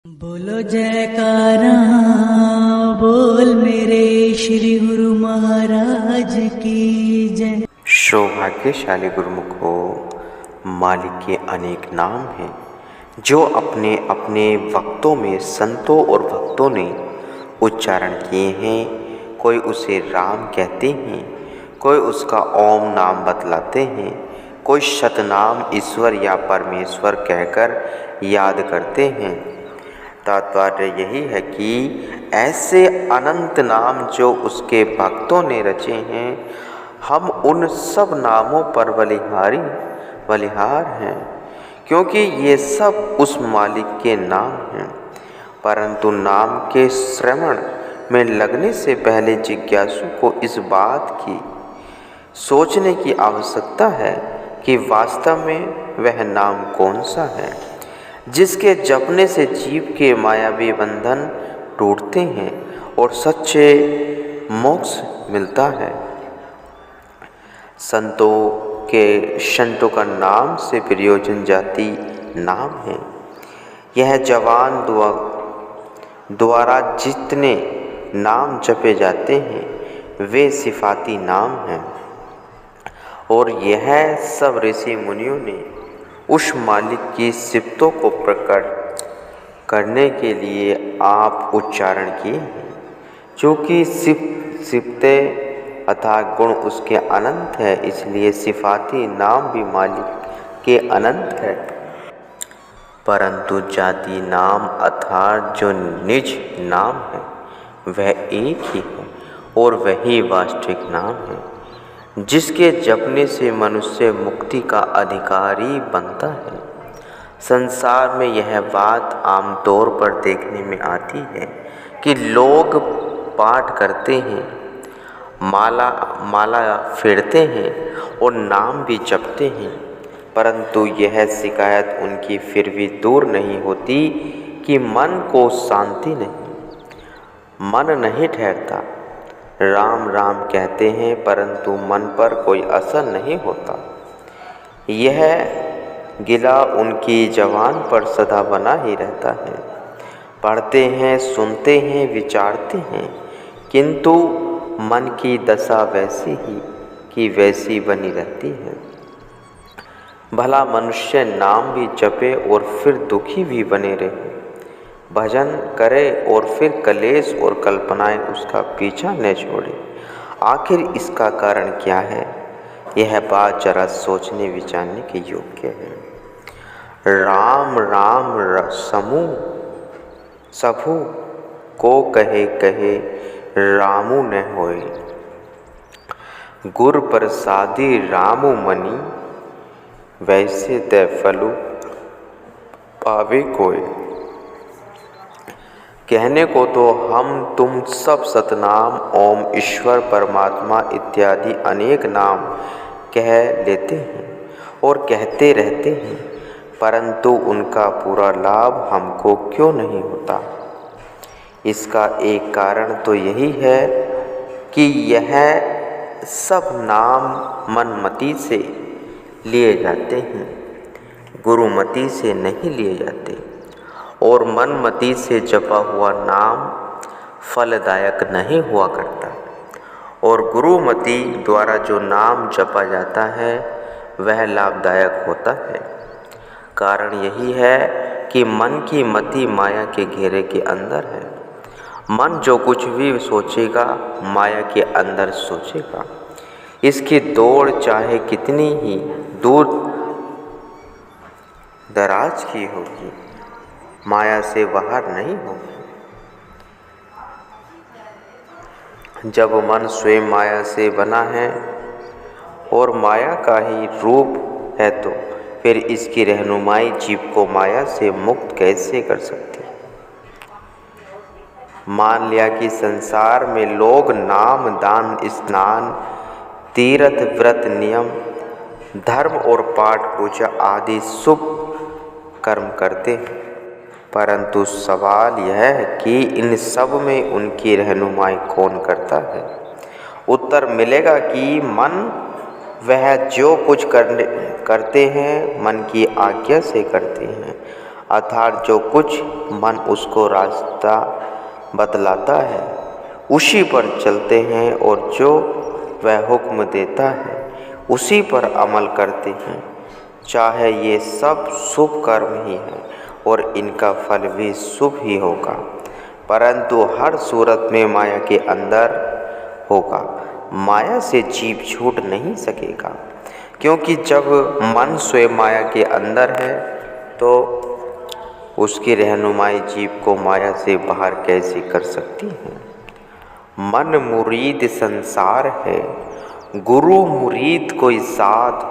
बोलो जयकारा बोल मेरे श्री गुरु महाराज की जय। सौभाग्यशाली गुरुमुखों, मालिक के अनेक नाम हैं जो अपने अपने वक्तों में संतों और भक्तों ने उच्चारण किए हैं। कोई उसे राम कहते हैं, कोई उसका ओम नाम बतलाते हैं, कोई शतनाम ईश्वर या परमेश्वर कहकर याद करते हैं। तात्पर्य यही है कि ऐसे अनंत नाम जो उसके भक्तों ने रचे हैं, हम उन सब नामों पर बलिहार हैं, क्योंकि ये सब उस मालिक के नाम हैं। परंतु नाम के श्रवण में लगने से पहले जिज्ञासु को इस बात की सोचने की आवश्यकता है कि वास्तव में वह नाम कौन सा है जिसके जपने से जीव के मायावी बंधन टूटते हैं और सच्चे मोक्ष मिलता है। संतों का नाम से प्रयोजन जाति नाम है। यह जवान द्वारा जितने नाम जपे जाते हैं वे सिफाती नाम हैं, और यह सब ऋषि मुनियों ने उस मालिक की सिफतों को प्रकट करने के लिए आप उच्चारण किए हैं। चूँकि सिफतें अर्थात गुण उसके अनंत है, इसलिए सिफाती नाम भी मालिक के अनंत है। परंतु जाति नाम अर्थात जो निज नाम है वह एक ही है, और वही वास्तविक नाम है जिसके जपने से मनुष्य मुक्ति का अधिकारी बनता है। संसार में यह बात आमतौर पर देखने में आती है कि लोग पाठ करते हैं, माला फेरते हैं और नाम भी जपते हैं, परंतु यह शिकायत उनकी फिर भी दूर नहीं होती कि मन को शांति नहीं, मन नहीं ठहरता। राम राम कहते हैं परंतु मन पर कोई असर नहीं होता। यह गिला उनकी जबान पर सदा बना ही रहता है। पढ़ते हैं, सुनते हैं, विचारते हैं, किंतु मन की दशा वैसी ही कि वैसी बनी रहती है। भला मनुष्य नाम भी जपे और फिर दुखी भी बने रहे, भजन करे और फिर कलेश और कल्पनाएं उसका पीछा न छोड़े। आखिर इसका कारण क्या है? यह बात जरा सोचने विचारने के योग्य है। राम राम सबू को कहे कहे रामू न होए, गुर प्रसादी रामू मनी, वैसे ते फलु पावे कोय। कहने को तो हम तुम सब सतनाम, ओम, ईश्वर, परमात्मा इत्यादि अनेक नाम कह लेते हैं और कहते रहते हैं, परंतु उनका पूरा लाभ हमको क्यों नहीं होता? इसका एक कारण तो यही है कि यह सब नाम मनमति से लिए जाते हैं, गुरुमति से नहीं लिए जाते, और मनमति से जपा हुआ नाम फलदायक नहीं हुआ करता, और गुरुमति द्वारा जो नाम जपा जाता है वह लाभदायक होता है। कारण यही है कि मन की मति माया के घेरे के अंदर है। मन जो कुछ भी सोचेगा माया के अंदर सोचेगा। इसकी दौड़ चाहे कितनी ही दूर दराज की होगी, माया से बाहर नहीं होगी। जब मन स्वयं माया से बना है और माया का ही रूप है, तो फिर इसकी रहनुमाई जीव को माया से मुक्त कैसे कर सकती? मान लिया कि संसार में लोग नाम, दान, स्नान, तीर्थ, व्रत, नियम, धर्म और पाठ पूजा आदि शुभ कर्म करते हैं, परंतु सवाल यह है कि इन सब में उनकी रहनुमाई कौन करता है? उत्तर मिलेगा कि मन वह जो कुछ करते हैं मन की आज्ञा से करते हैं। अर्थात जो कुछ मन उसको रास्ता बतलाता है उसी पर चलते हैं और जो वह हुक्म देता है उसी पर अमल करते हैं। चाहे ये सब शुभ कर्म ही है और इनका फल भी शुभ ही होगा, परंतु हर सूरत में माया के अंदर होगा। माया से जीव छूट नहीं सकेगा, क्योंकि जब मन स्वयं माया के अंदर है तो उसकी रहनुमाई जीव को माया से बाहर कैसे कर सकती है। मन मुरीद संसार है, गुरु मुरीद कोई साध,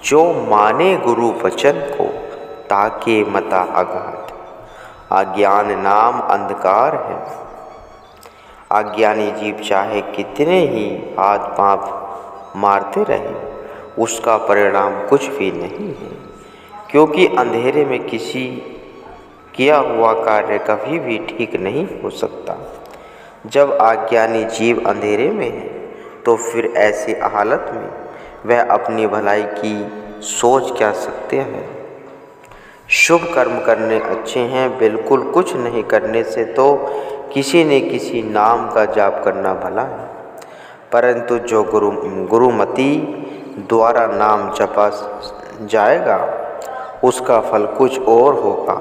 जो माने गुरु वचन को ताके मता अगाध। अज्ञान नाम अंधकार है, अज्ञानी जीव चाहे कितने ही हाथ पांव मारते रहे उसका परिणाम कुछ भी नहीं है, क्योंकि अंधेरे में किसी किया हुआ कार्य कभी भी ठीक नहीं हो सकता। जब अज्ञानी जीव अंधेरे में है तो फिर ऐसी हालत में वह अपनी भलाई की सोच क्या सकते हैं। शुभ कर्म करने अच्छे हैं, बिल्कुल कुछ नहीं करने से तो किसी न किसी नाम का जाप करना भला है, परंतु जो गुरुमति द्वारा नाम जपा जाएगा उसका फल कुछ और होगा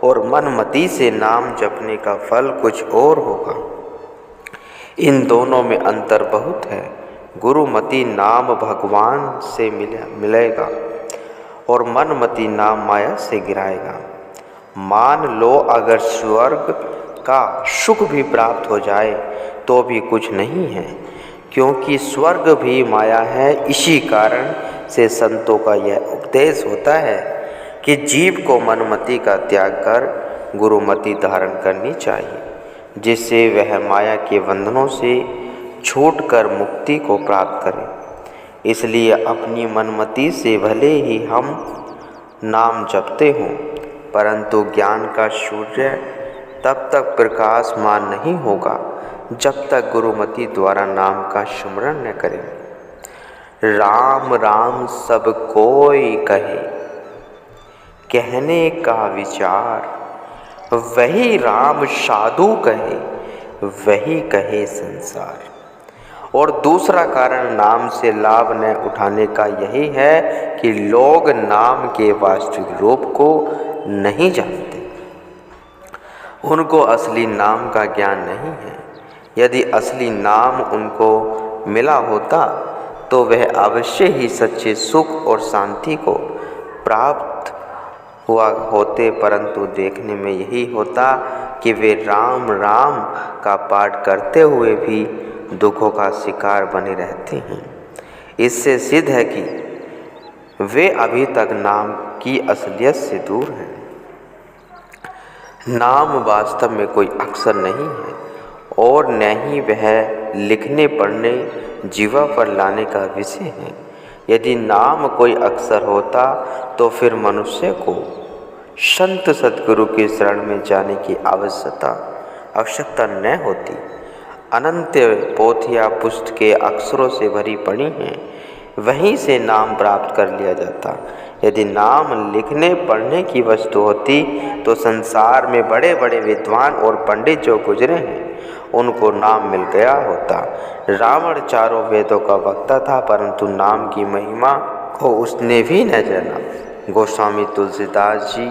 और मनमति से नाम जपने का फल कुछ और होगा। इन दोनों में अंतर बहुत है। गुरुमति नाम भगवान से मिलेगा और मनमति नाम माया से गिराएगा। मान लो अगर स्वर्ग का सुख भी प्राप्त हो जाए तो भी कुछ नहीं है, क्योंकि स्वर्ग भी माया है। इसी कारण से संतों का यह उपदेश होता है कि जीव को मनमति का त्याग कर गुरुमति धारण करनी चाहिए, जिससे वह माया के बंधनों से छूटकर मुक्ति को प्राप्त करें। इसलिए अपनी मनमति से भले ही हम नाम जपते हों, परंतु ज्ञान का सूर्य तब तक प्रकाशमान नहीं होगा जब तक गुरुमति द्वारा नाम का स्मरण न करें। राम राम सब कोई कहे, कहने का विचार, वही राम साधु कहे, वही कहे संसार। और दूसरा कारण नाम से लाभ न उठाने का यही है कि लोग नाम के वास्तविक रूप को नहीं जानते, उनको असली नाम का ज्ञान नहीं है। यदि असली नाम उनको मिला होता तो वह अवश्य ही सच्चे सुख और शांति को प्राप्त हुआ होते, परंतु देखने में यही होता कि वे राम राम का पाठ करते हुए भी दुखों का शिकार बने रहते हैं। इससे सिद्ध है कि वे अभी तक नाम की असलियत से दूर हैं। नाम वास्तव में कोई अक्षर नहीं है और न ही वह लिखने पढ़ने जीवा पर लाने का विषय है। यदि नाम कोई अक्षर होता तो फिर मनुष्य को संत सद्गुरु के शरण में जाने की आवश्यकता न होती। अनंत पोथियाँ पुस्तकें अक्षरों से भरी पड़ी हैं, वहीं से नाम प्राप्त कर लिया जाता। यदि नाम लिखने पढ़ने की वस्तु होती तो संसार में बड़े बड़े विद्वान और पंडित जो गुजरे हैं उनको नाम मिल गया होता। रावण चारों वेदों का वक्ता था, परंतु नाम की महिमा को उसने भी न जाना। गोस्वामी तुलसीदास जी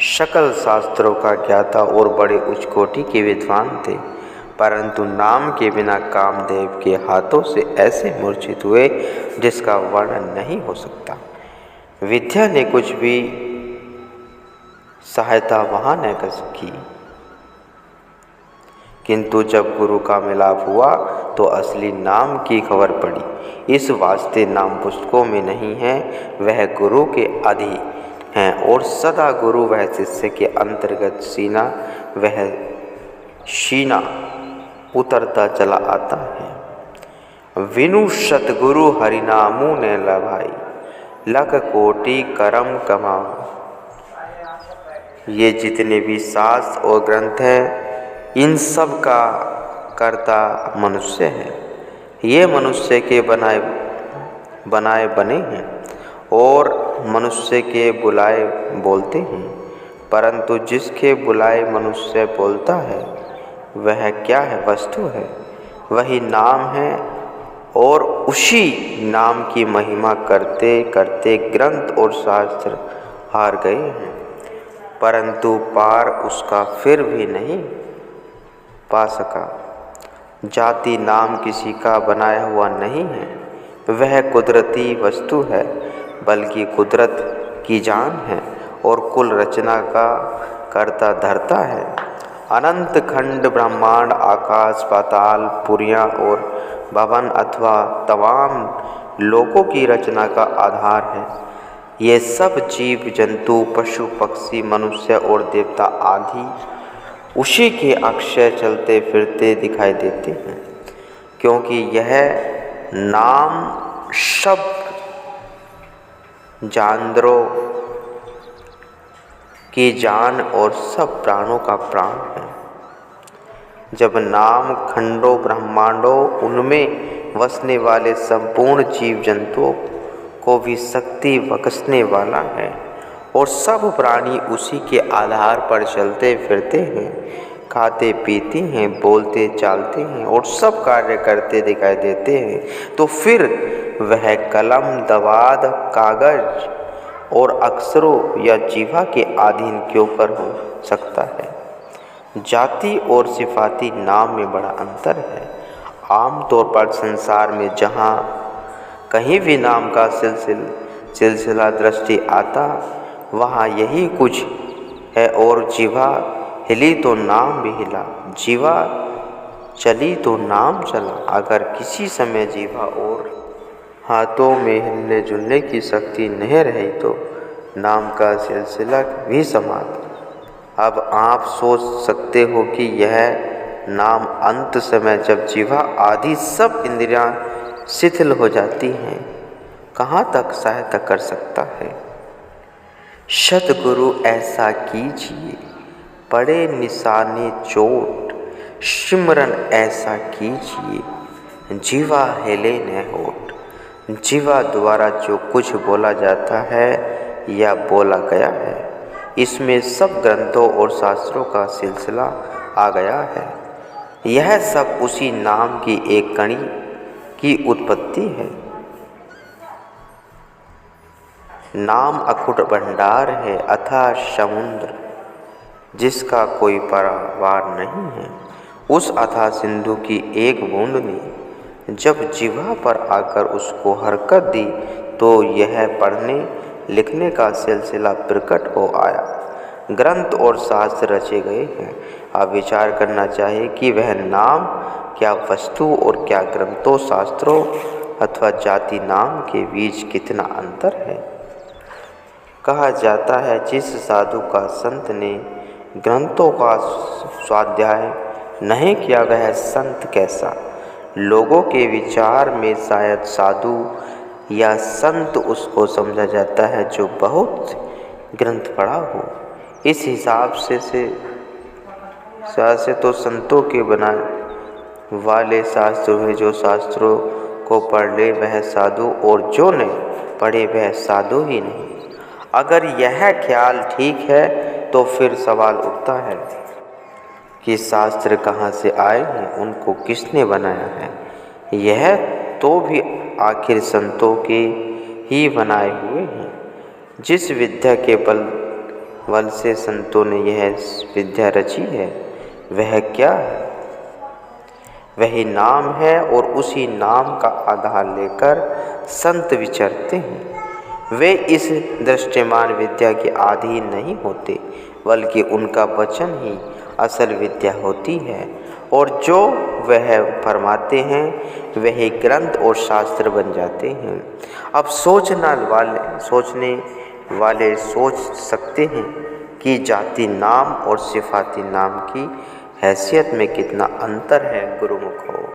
सकल शास्त्रों का ज्ञाता और बड़े उच्च कोटि के विद्वान थे, परंतु नाम के बिना कामदेव के हाथों से ऐसे मूर्छित हुए जिसका वर्णन नहीं हो सकता। विद्या ने कुछ भी सहायता वहाँ न कर सकी, किंतु जब गुरु का मिलाप हुआ तो असली नाम की खबर पड़ी। इस वास्ते नाम पुस्तकों में नहीं है, वह गुरु के अधीन हैं और सदा गुरु वह शिष्य के अंतर्गत सीना उतरता चला आता है। विनु सतगुरु हरिनामु ने लभाई, लख कोटि करम कमाओ। ये जितने भी शास्त्र और ग्रंथ हैं इन सब का कर्ता मनुष्य है। ये मनुष्य के बनाए बने हैं और मनुष्य के बुलाए बोलते हैं। परंतु जिसके बुलाए मनुष्य बोलता है वह क्या है? वस्तु है, वही नाम है और उसी नाम की महिमा करते करते ग्रंथ और शास्त्र हार गए हैं, परंतु पार उसका फिर भी नहीं पा सका। जाति नाम किसी का बनाया हुआ नहीं है, वह कुदरती वस्तु है, बल्कि कुदरत की जान है और कुल रचना का करता धरता है। अनंत खंड ब्रह्मांड, आकाश पाताल, पुरियाँ और भवन अथवा तमाम लोकों की रचना का आधार है। ये सब जीव जंतु, पशु पक्षी, मनुष्य और देवता आदि उसी के अक्षय चलते फिरते दिखाई देते हैं, क्योंकि यह नाम शब्द जानवरों की जान और सब प्राणों का प्राण है। जब नाम खंडों ब्रह्मांडों उनमें वसने वाले संपूर्ण जीव जंतुओं को भी शक्ति बख्शने वाला है और सब प्राणी उसी के आधार पर चलते फिरते हैं, खाते पीते हैं, बोलते चालते हैं और सब कार्य करते दिखाई देते हैं, तो फिर वह कलम, दवात, कागज और अक्षरों या जीवा के अधीन क्यों कर हो सकता है? जाति और सिफाती नाम में बड़ा अंतर है। आमतौर पर संसार में जहाँ कहीं भी नाम का सिलसिला दृष्टि आता वहाँ यही कुछ है, और जीवा हिली तो नाम भी हिला, जीवा चली तो नाम चला। अगर किसी समय जीवा और हाथों में हिलने जुलने की शक्ति नहीं रही तो नाम का सिलसिला भी समाप्त। अब आप सोच सकते हो कि यह नाम अंत समय जब जीवा आदि सब इंद्रियां शिथिल हो जाती हैं, कहाँ तक सहायता कर सकता है? सद्गुरु ऐसा कीजिए, पड़े निशाने चोट, सिमरन ऐसा कीजिए, जीवा हिले न होठ। जीवा द्वारा जो कुछ बोला जाता है या बोला गया है, इसमें सब ग्रंथों और शास्त्रों का सिलसिला आ गया है। यह सब उसी नाम की एक कणी की उत्पत्ति है। नाम अखुट भंडार है, अथाह समुद्र जिसका कोई पार नहीं है। उस अथाह सिंधु की एक बूंद ने जब जिह्वा पर आकर उसको हरकत दी तो यह पढ़ने लिखने का सिलसिला प्रकट हो आया। ग्रंथ और शास्त्र रचे गए हैं। अब विचार करना चाहिए कि वह नाम क्या वस्तु और क्या ग्रंथों, शास्त्रों अथवा जाति नाम के बीच कितना अंतर है। कहा जाता है जिस साधु का संत ने ग्रंथों का स्वाध्याय नहीं किया वह संत कैसा। लोगों के विचार में शायद साधु या संत उसको समझा जाता है जो बहुत ग्रंथ पढ़ा हो। इस हिसाब से तो संतों के बनाए वाले शास्त्र हुए। जो शास्त्रों को पढ़ ले वह साधु, और जो नहीं पढ़े वह साधु ही नहीं। अगर यह ख्याल ठीक है तो फिर सवाल उठता है कि शास्त्र कहाँ से आए हैं, उनको किसने बनाया है। यह तो भी आखिर संतों के ही बनाए हुए हैं। जिस विद्या के बल से संतों ने यह विद्या रची है वह क्या है? वही नाम है, और उसी नाम का आधार लेकर संत विचरते हैं। वे इस दृष्टिमान विद्या के अधीन नहीं होते, बल्कि उनका वचन ही असल विद्या होती है, और जो वह फरमाते हैं वही ग्रंथ और शास्त्र बन जाते हैं। अब सोचने वाले सोच सकते हैं कि जाति नाम और सिफाती नाम की हैसियत में कितना अंतर है। गुरुमुख हो।